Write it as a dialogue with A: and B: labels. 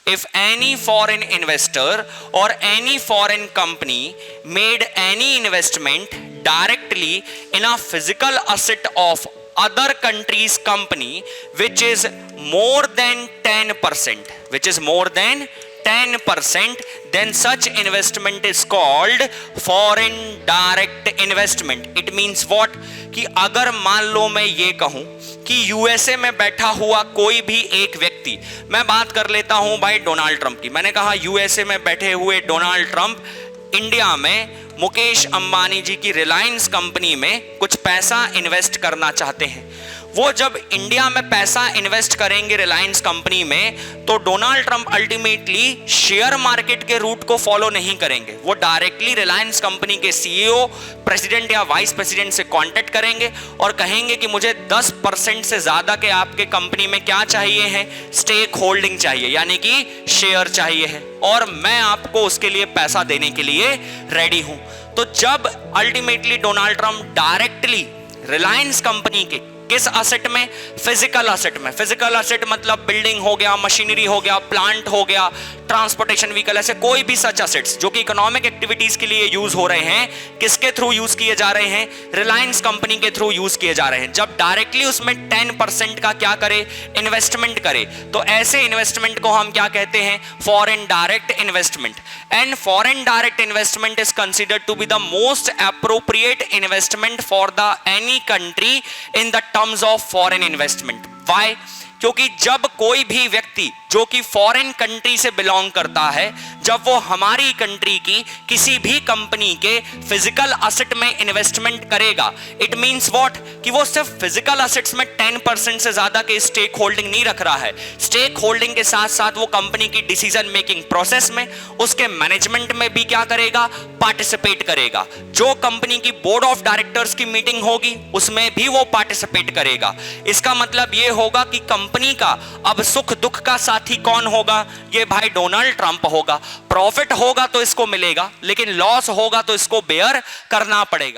A: if any foreign investor or any foreign company made any investment directly in a physical asset of other country's company which is more than 10%, then such investment is called foreign direct investment. It means what? कि अगर मान लो मैं ये कहूं कि USA में बैठा हुआ कोई भी एक व्यक्ति, मैं बात कर लेता हूं भाई डोनाल्ड ट्रंप की, मैंने कहा यूएसए में बैठे हुए डोनाल्ड ट्रंप इंडिया में मुकेश अंबानी जी की रिलायंस कंपनी में कुछ पैसा इन्वेस्ट करना चाहते हैं। वो जब इंडिया में पैसा इन्वेस्ट करेंगे रिलायंस कंपनी में, तो Donald Trump ultimately share market के रूट को फॉलो नहीं करेंगे। वो डायरेक्टली रिलायंस कंपनी के सीईओ, प्रेसिडेंट या वाइस प्रेसिडेंट से कांटेक्ट करेंगे और कहेंगे कि मुझे 10% से ज्यादा के आपके कंपनी में क्या चाहिए है, स्टेक होल्डिंग चाहिए, यानी कि शेयर चाहिए है, और मैं आपको उसके लिए पैसा देने के लिए रेडी हूं। तो जब ultimately Donald Trump directly Reliance company के किस असेट में? फिजिकल असेट में। फिजिकल असेट मतलब बिल्डिंग हो गया, मशीनरी हो गया, प्लांट हो गया, ट्रांसपोर्टेशन व्हीकल, ऐसे कोई भी सच असेट्स जो कि इकोनॉमिक एक्टिविटीज के लिए यूज हो रहे हैं, किसके थ्रू यूज किए जा रहे हैं? रिलायंस कंपनी के थ्रू यूज किए जा रहे हैं। जब डायरेक्टली उसमें 10% का क्या करे? इन्वेस्टमेंट करे, तो ऐसे इन्वेस्टमेंट को हम क्या कहते हैं? Foreign direct investment. And foreign direct investment is considered to be the most appropriate investment for the any country in the terms of foreign investment. Why? क्योंकि जब कोई भी व्यक्ति जो कि फॉरेन कंट्री से बिलोंग करता है, जब वो हमारी कंट्री की किसी भी कंपनी के फिजिकल असेट में इन्वेस्टमेंट करेगा, इट मींस व्हाट? कि वो सिर्फ फिजिकल असेट्स में 10% से ज्यादा के स्टेक होल्डिंग नहीं रख रहा है। स्टेक होल्डिंग के साथ साथ वो कंपनी की डिसीजन मेकिंग प्रोसेस में, उसके मैनेजमेंट में भी क्या करेगा? पार्टिसिपेट करेगा। जो कंपनी की बोर्ड ऑफ डायरेक्टर्स की मीटिंग होगी उसमें भी वो पार्टिसिपेट करेगा। इसका मतलब ये होगा कि कंपनी का अब सुख दुख का साथी कौन होगा? ये भाई डोनाल्ड ट्रंप होगा। प्रॉफिट होगा तो इसको मिलेगा, लेकिन लॉस होगा तो इसको बेयर करना पड़ेगा।